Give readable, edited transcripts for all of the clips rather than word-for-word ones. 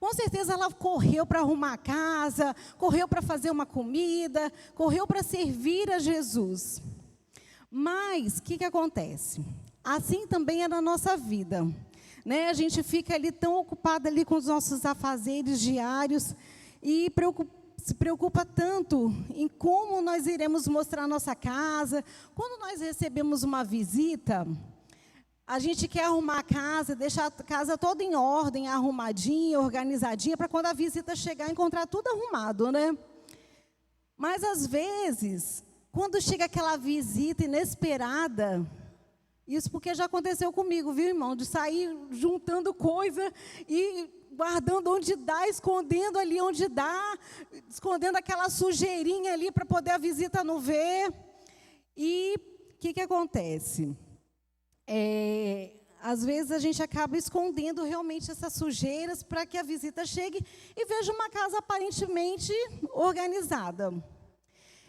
Com certeza ela correu para arrumar a casa, correu para fazer uma comida, correu para servir a Jesus. Mas, o que acontece? Assim também é na nossa vida, né? A gente fica ali tão ocupada ali com os nossos afazeres diários e se preocupa tanto em como nós iremos mostrar a nossa casa. Quando nós recebemos uma visita, a gente quer arrumar a casa, deixar a casa toda em ordem, arrumadinha, organizadinha, para quando a visita chegar, encontrar tudo arrumado, né? Mas, às vezes, quando chega aquela visita inesperada, isso porque já aconteceu comigo, viu, irmão? De sair juntando coisa e guardando onde dá, escondendo ali onde dá, escondendo aquela sujeirinha ali para poder a visita não ver. E o que acontece? Às vezes a gente acaba escondendo realmente essas sujeiras para que a visita chegue e veja uma casa aparentemente organizada.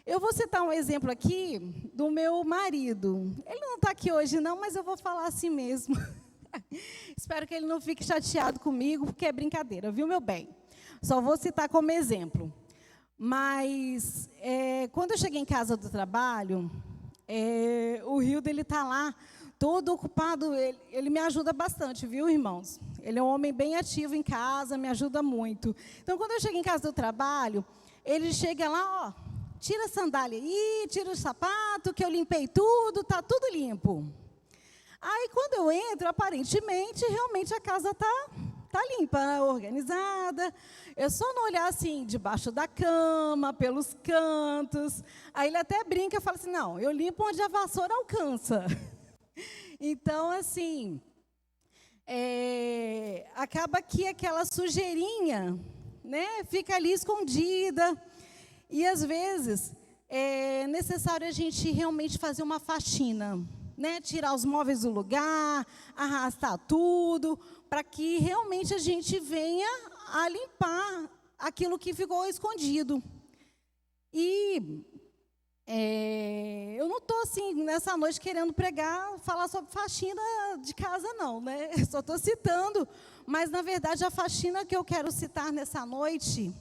Eu vou citar um exemplo aqui do meu marido. Ele não está aqui hoje não, mas eu vou falar assim mesmo. Espero que ele não fique chateado comigo, porque é brincadeira, viu, meu bem? Só vou citar como exemplo. Mas, quando eu cheguei em casa do trabalho, o Rio dele está lá, todo ocupado. Ele me ajuda bastante, viu, irmãos? Ele é um homem bem ativo em casa, me ajuda muito. Então, quando eu chego em casa do trabalho, ele chega lá, ó, tira a sandália aí, tira o sapato, que eu limpei tudo, está tudo limpo. Aí, quando eu entro, aparentemente, realmente a casa tá limpa, organizada. É só não olhar assim, debaixo da cama, pelos cantos. Aí ele até brinca e fala assim, não, eu limpo onde a vassoura alcança. Então, assim, acaba que aquela sujeirinha, né, fica ali escondida. E, às vezes, é necessário a gente realmente fazer uma faxina, né? Tirar os móveis do lugar, arrastar tudo, para que realmente a gente venha a limpar aquilo que ficou escondido. E eu não estou, assim, nessa noite querendo falar sobre faxina de casa, não, né? Só estou citando, mas, na verdade, a faxina que eu quero citar nessa noite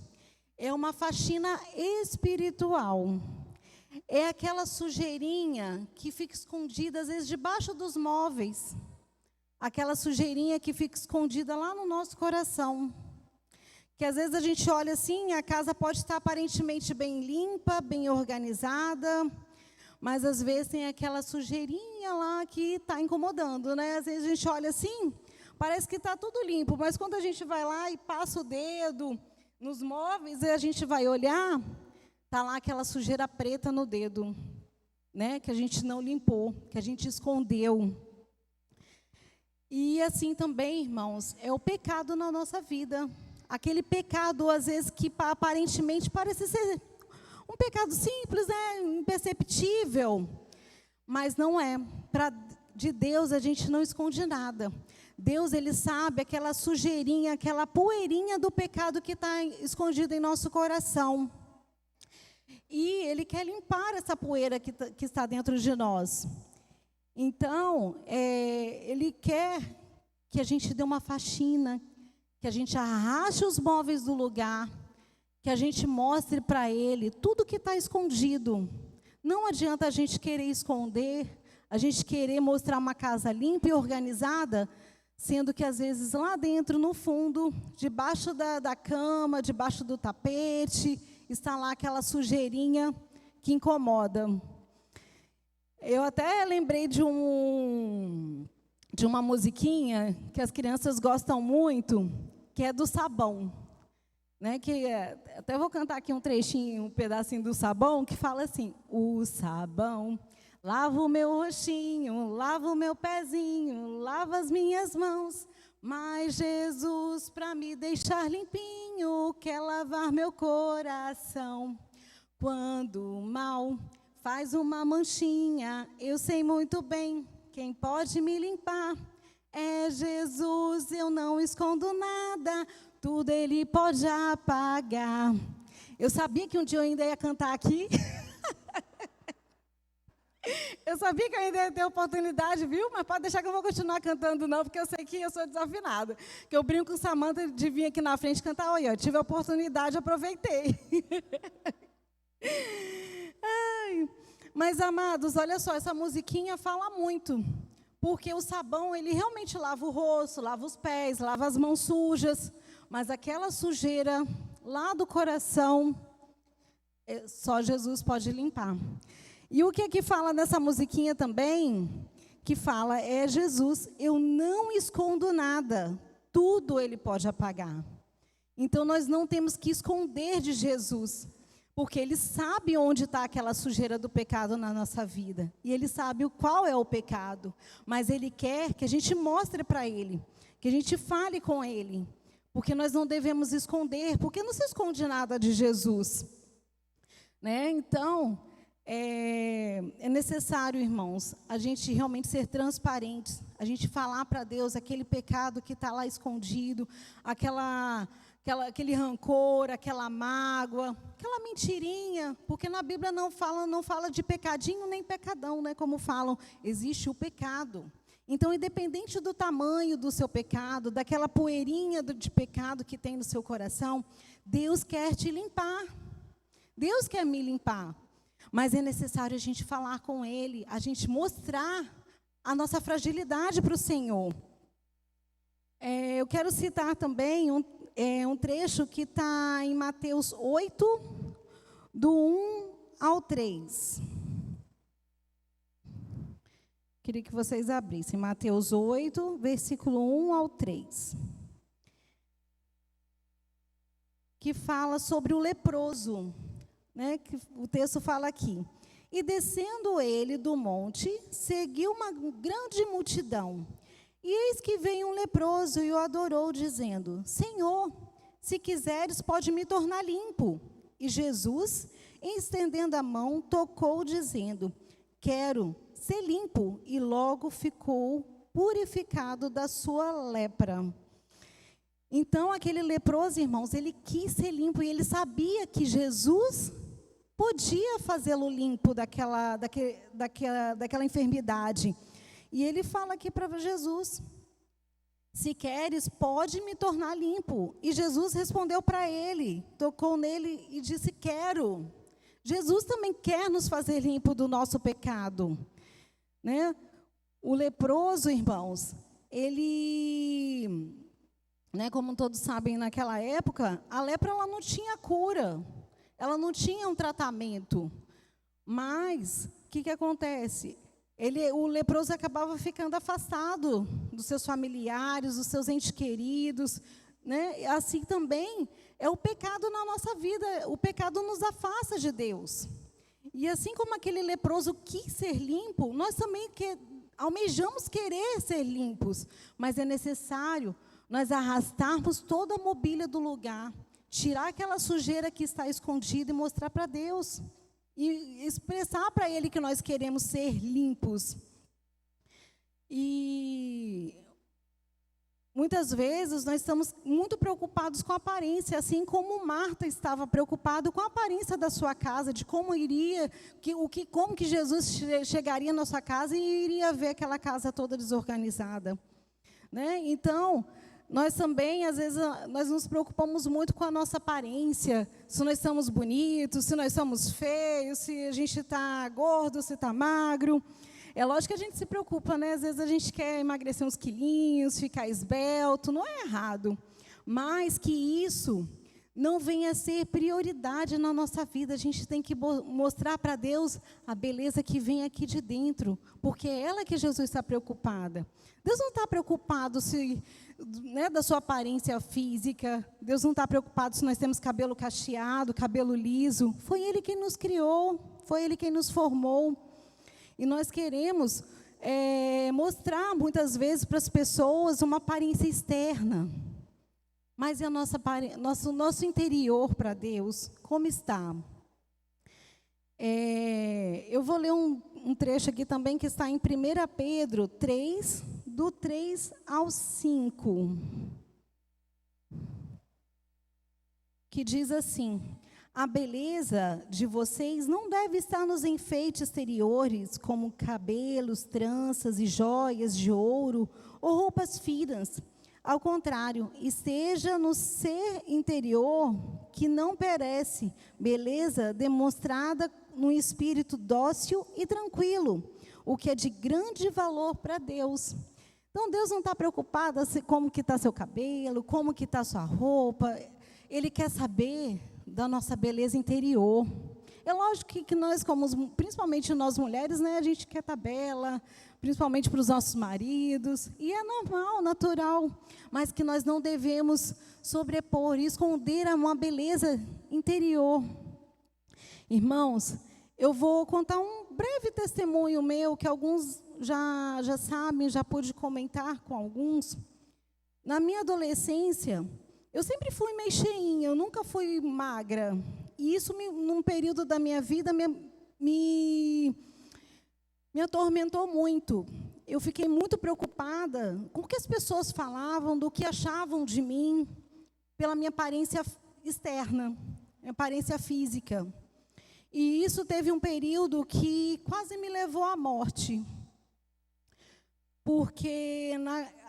é uma faxina espiritual. É aquela sujeirinha que fica escondida, às vezes, debaixo dos móveis. Aquela sujeirinha que fica escondida lá no nosso coração. Que, às vezes, a gente olha assim, a casa pode estar aparentemente bem limpa, bem organizada, mas, às vezes, tem aquela sujeirinha lá que está incomodando, né? Às vezes, a gente olha assim, parece que está tudo limpo, mas quando a gente vai lá e passa o dedo nos móveis, e a gente vai olhar, está lá aquela sujeira preta no dedo, né? Que a gente não limpou, que a gente escondeu. E assim também, irmãos, é o pecado na nossa vida. Aquele pecado, às vezes, que aparentemente parece ser um pecado simples, né? Imperceptível, mas não é. De Deus a gente não esconde nada. Deus, Ele sabe aquela sujeirinha, aquela poeirinha do pecado que está escondido em nosso coração. E Ele quer limpar essa poeira que está dentro de nós. Então, Ele quer que a gente dê uma faxina, que a gente arraste os móveis do lugar, que a gente mostre para Ele tudo que está escondido. Não adianta a gente querer esconder, a gente querer mostrar uma casa limpa e organizada, sendo que, às vezes, lá dentro, no fundo, debaixo da cama, debaixo do tapete, está lá aquela sujeirinha que incomoda. Eu até lembrei de uma musiquinha que as crianças gostam muito, que é do sabão. Né? Até vou cantar aqui um trechinho, um pedacinho do sabão, que fala assim: o sabão lava o meu rostinho, lava o meu pezinho, lava as minhas mãos, mas Jesus, para me deixar limpinho, quer lavar meu coração. Quando o mal faz uma manchinha, eu sei muito bem quem pode me limpar. É Jesus, eu não escondo nada, tudo Ele pode apagar. Eu sabia que um dia eu ainda ia cantar aqui. Eu sabia que eu ainda ia ter oportunidade, viu? Mas pode deixar que eu vou continuar cantando, não, porque eu sei que eu sou desafinada. Que eu brinco com Samanta de vir aqui na frente cantar. Olha, eu tive a oportunidade, aproveitei. Ai, mas, amados, olha só, essa musiquinha fala muito. Porque o sabão, ele realmente lava o rosto, lava os pés, lava as mãos sujas. Mas aquela sujeira lá do coração, só Jesus pode limpar. E o que fala nessa musiquinha também, que fala, Jesus, eu não escondo nada, tudo Ele pode apagar. Então, nós não temos que esconder de Jesus, porque Ele sabe onde está aquela sujeira do pecado na nossa vida. E Ele sabe qual é o pecado, mas Ele quer que a gente mostre para Ele, que a gente fale com Ele, porque nós não devemos esconder, porque não se esconde nada de Jesus. Né? Então, é necessário, irmãos, a gente realmente ser transparentes, a gente falar para Deus aquele pecado que está lá escondido, aquele rancor, aquela mágoa, aquela mentirinha, porque na Bíblia não fala de pecadinho nem pecadão, né? Como falam, existe o pecado. Então, independente do tamanho do seu pecado, daquela poeirinha de pecado que tem no seu coração, Deus quer te limpar. Deus quer me limpar. Mas é necessário a gente falar com Ele, a gente mostrar a nossa fragilidade para o Senhor. Eu quero citar também um trecho que está em Mateus 8, do 1 ao 3. Queria que vocês abrissem. Mateus 8, versículo 1 ao 3. Que fala sobre o leproso. Né, que o texto fala aqui. E descendo ele do monte, seguiu uma grande multidão. E eis que veio um leproso e o adorou, dizendo, Senhor, se quiseres, pode me tornar limpo. E Jesus, estendendo a mão, tocou, dizendo, quero ser limpo. E logo ficou purificado da sua lepra. Então, aquele leproso, irmãos, ele quis ser limpo e ele sabia que Jesus podia fazê-lo limpo daquela enfermidade. E ele fala aqui para Jesus, se queres, pode me tornar limpo. E Jesus respondeu para ele, tocou nele e disse, quero. Jesus também quer nos fazer limpo do nosso pecado. Né? O leproso, irmãos, ele, né, como todos sabem, naquela época, a lepra ela não tinha cura. Ela não tinha um tratamento, mas o que acontece? O leproso acabava ficando afastado dos seus familiares, dos seus entes queridos, né? Assim também é o pecado na nossa vida, o pecado nos afasta de Deus. E assim como aquele leproso quis ser limpo, nós também almejamos querer ser limpos, mas é necessário nós arrastarmos toda a mobília do lugar, tirar aquela sujeira que está escondida e mostrar para Deus. E expressar para Ele que nós queremos ser limpos. E muitas vezes nós estamos muito preocupados com a aparência, assim como Marta estava preocupada com a aparência da sua casa, de como como que Jesus chegaria na sua casa e iria ver aquela casa toda desorganizada. Né? Então, nós também, às vezes, nós nos preocupamos muito com a nossa aparência, se nós somos bonitos, se nós somos feios, se a gente está gordo, se está magro. É lógico que a gente se preocupa, né? Às vezes a gente quer emagrecer uns quilinhos, ficar esbelto, não é errado. Mas que isso não venha a ser prioridade na nossa vida. A gente tem que mostrar para Deus a beleza que vem aqui de dentro, porque é ela que Jesus está preocupada. Deus não está preocupado da sua aparência física. Deus não está preocupado se nós temos cabelo cacheado, cabelo liso. Foi Ele quem nos criou, foi Ele quem nos formou. E nós queremos mostrar, muitas vezes, para as pessoas uma aparência externa. Mas e a nosso interior para Deus, como está? Eu vou ler um trecho aqui também que está em 1 Pedro 3, do 3 ao 5. Que diz assim, A beleza de vocês não deve estar nos enfeites exteriores, como cabelos, tranças e joias de ouro ou roupas finas. Ao contrário, esteja no ser interior que não perece, beleza demonstrada num espírito dócil e tranquilo, o que é de grande valor para Deus. Então, Deus não está preocupado como que está seu cabelo, como que está sua roupa. Ele quer saber da nossa beleza interior. É lógico que nós, principalmente nós mulheres, né, a gente quer estar bela, principalmente para os nossos maridos, e é normal, natural, mas que nós não devemos sobrepor, esconder uma beleza interior. Irmãos, eu vou contar um breve testemunho meu, que alguns já sabem, já pude comentar com alguns. Na minha adolescência, eu sempre fui meio cheinha, eu nunca fui magra. E isso, num período da minha vida, me atormentou muito. Eu fiquei muito preocupada com o que as pessoas falavam, do que achavam de mim, pela minha aparência externa, minha aparência física. E isso teve um período que quase me levou à morte. Porque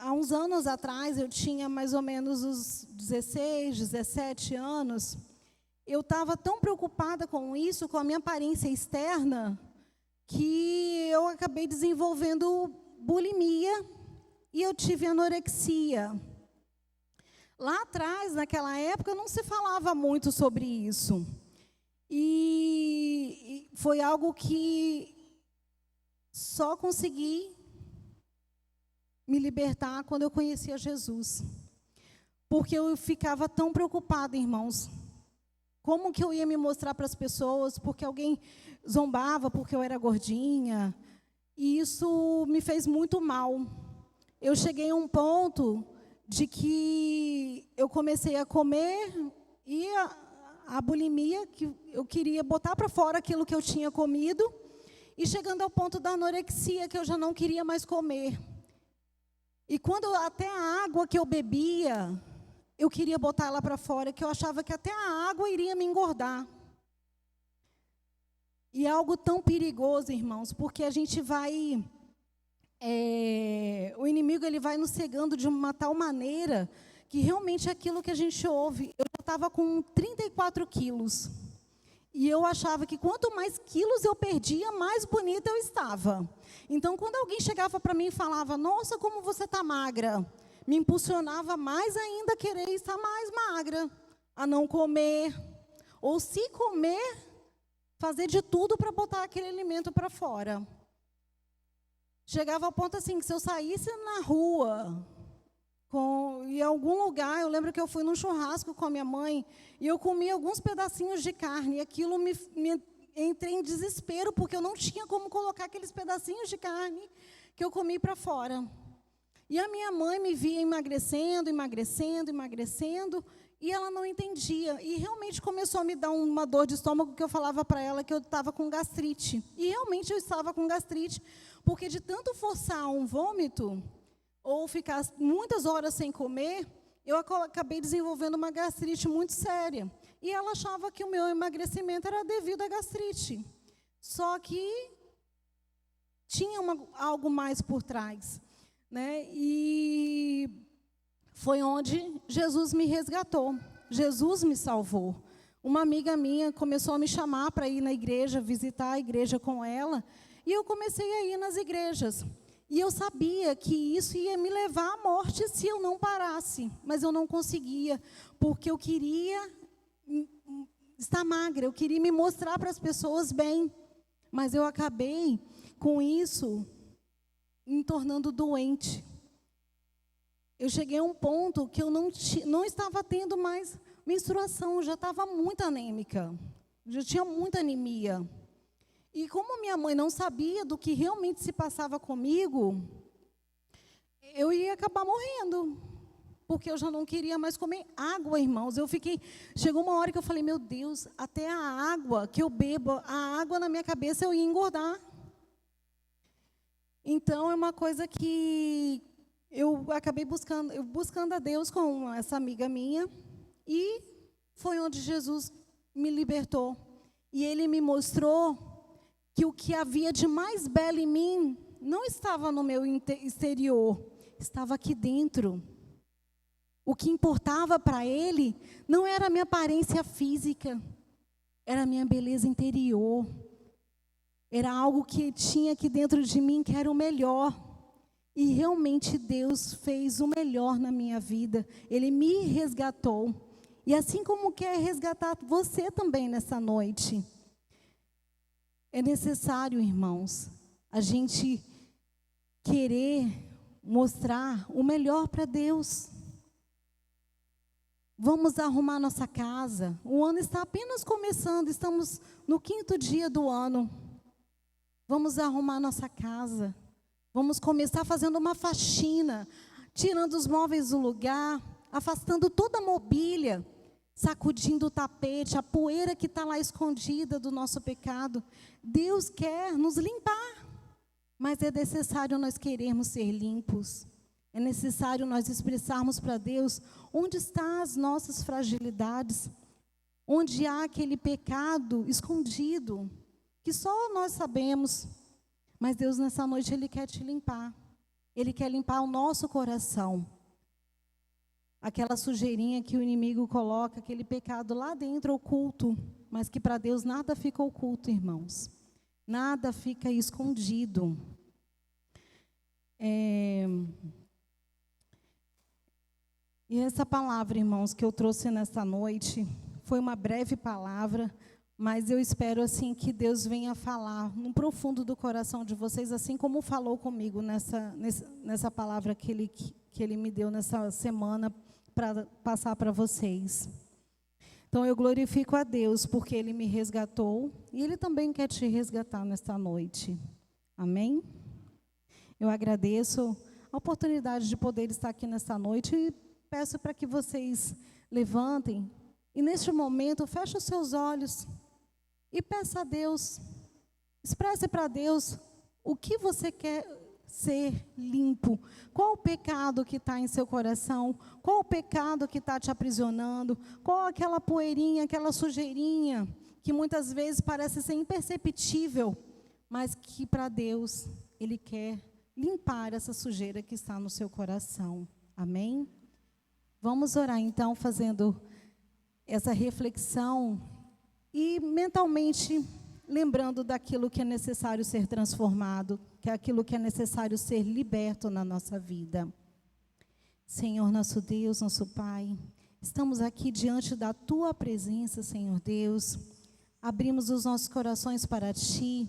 há uns anos atrás, eu tinha mais ou menos os 16, 17 anos, eu estava tão preocupada com isso, com a minha aparência externa, que eu acabei desenvolvendo bulimia e eu tive anorexia. Lá atrás, naquela época, não se falava muito sobre isso. E foi algo que só consegui me libertar quando eu conhecia Jesus. Porque eu ficava tão preocupada, irmãos. Como que eu ia me mostrar para as pessoas? Porque alguém zombava porque eu era gordinha. E isso me fez muito mal. Eu cheguei a um ponto de que eu comecei a comer e a bulimia, que eu queria botar para fora aquilo que eu tinha comido, e chegando ao ponto da anorexia, que eu já não queria mais comer. E quando até a água que eu bebia, eu queria botar ela para fora, que eu achava que até a água iria me engordar. E é algo tão perigoso, irmãos, porque a gente vai... o inimigo ele vai nos cegando de uma tal maneira que realmente é aquilo que a gente ouve. Eu já estava com 34 quilos. E eu achava que quanto mais quilos eu perdia, mais bonita eu estava. Então, quando alguém chegava para mim e falava, nossa, como você está magra, me impulsionava mais ainda a querer estar mais magra, a não comer, ou se comer, fazer de tudo para botar aquele alimento para fora. Chegava ao ponto assim, que se eu saísse na rua, em algum lugar, eu lembro que eu fui num churrasco com a minha mãe, e eu comi alguns pedacinhos de carne, e aquilo entrei em desespero, porque eu não tinha como colocar aqueles pedacinhos de carne que eu comi para fora. E a minha mãe me via emagrecendo, e ela não entendia. E realmente começou a me dar uma dor de estômago, que eu falava para ela que eu estava com gastrite. E realmente eu estava com gastrite, porque de tanto forçar um vômito, ou ficar muitas horas sem comer, eu acabei desenvolvendo uma gastrite muito séria. E ela achava que o meu emagrecimento era devido à gastrite. Só que tinha algo mais por trás, né? E foi onde Jesus me resgatou. Jesus me salvou. Uma amiga minha começou a me chamar para ir na igreja, visitar a igreja com ela. E eu comecei a ir nas igrejas. E eu sabia que isso ia me levar à morte se eu não parasse. Mas eu não conseguia, porque eu queria estar magra, eu queria me mostrar para as pessoas bem. Mas eu acabei, com isso, me tornando doente. Eu cheguei a um ponto que eu não estava tendo mais menstruação, eu já estava muito anêmica, já tinha muita anemia. E como minha mãe não sabia do que realmente se passava comigo, eu ia acabar morrendo, porque eu já não queria mais comer água, irmãos. Chegou uma hora que eu falei, meu Deus, até a água que eu bebo, a água na minha cabeça eu ia engordar. Então, é uma coisa que eu acabei buscando a Deus com essa amiga minha, e foi onde Jesus me libertou. E Ele me mostrou que o que havia de mais belo em mim não estava no meu exterior, estava aqui dentro. O que importava para Ele não era a minha aparência física, era a minha beleza interior. Era algo que tinha aqui dentro de mim que era o melhor. E realmente Deus fez o melhor na minha vida. Ele me resgatou. E assim como quer resgatar você também nessa noite. É necessário, irmãos, a gente querer mostrar o melhor para Deus. Vamos arrumar nossa casa. O ano está apenas começando, estamos no 5º dia do ano. Vamos arrumar nossa casa. Vamos começar fazendo uma faxina, tirando os móveis do lugar, afastando toda a mobília, sacudindo o tapete, a poeira que está lá escondida do nosso pecado. Deus quer nos limpar, mas é necessário nós querermos ser limpos. É necessário nós expressarmos para Deus onde estão as nossas fragilidades, onde há aquele pecado escondido, que só nós sabemos. Mas Deus nessa noite Ele quer te limpar. Ele quer limpar o nosso coração. Aquela sujeirinha que o inimigo coloca, aquele pecado lá dentro oculto, mas que para Deus nada fica oculto, irmãos. Nada fica escondido. E essa palavra, irmãos, que eu trouxe nesta noite, foi uma breve palavra, mas eu espero assim que Deus venha falar no profundo do coração de vocês, assim como falou comigo nessa palavra que ele me deu nessa semana para passar para vocês. Então eu glorifico a Deus porque Ele me resgatou e Ele também quer te resgatar nesta noite. Amém? Eu agradeço a oportunidade de poder estar aqui nesta noite e peço para que vocês levantem e neste momento feche os seus olhos e peça a Deus, expresse para Deus o que você quer ser limpo. Qual o pecado que está em seu coração? Qual o pecado que está te aprisionando? Qual aquela poeirinha, aquela sujeirinha, que muitas vezes parece ser imperceptível, mas que para Deus, Ele quer limpar essa sujeira que está no seu coração. Amém? Vamos orar então, fazendo essa reflexão e mentalmente lembrando daquilo que é necessário ser transformado, que é aquilo que é necessário ser liberto na nossa vida. Senhor nosso Deus, nosso Pai, estamos aqui diante da Tua presença, Senhor Deus. Abrimos os nossos corações para Ti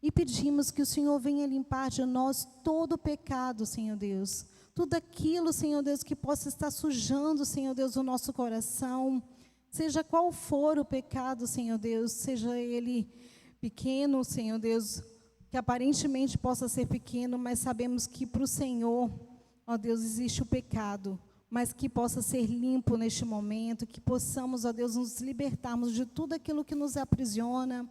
e pedimos que o Senhor venha limpar de nós todo o pecado, Senhor Deus. Tudo aquilo, Senhor Deus, que possa estar sujando, Senhor Deus, o nosso coração. Seja qual for o pecado, Senhor Deus, seja ele pequeno, Senhor Deus, que aparentemente possa ser pequeno, mas sabemos que para o Senhor, ó Deus, existe o pecado, mas que possa ser limpo neste momento, que possamos, ó Deus, nos libertarmos de tudo aquilo que nos aprisiona.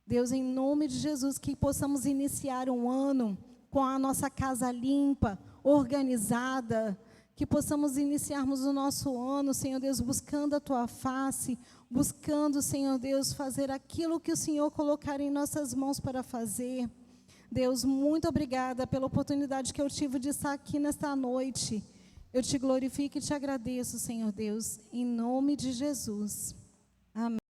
Deus, em nome de Jesus, que possamos iniciar um ano com a nossa casa limpa, organizada, que possamos iniciarmos o nosso ano, Senhor Deus, buscando a Tua face, buscando, Senhor Deus, fazer aquilo que o Senhor colocar em nossas mãos para fazer. Deus, muito obrigada pela oportunidade que eu tive de estar aqui nesta noite. Eu te glorifico e te agradeço, Senhor Deus, em nome de Jesus. Amém.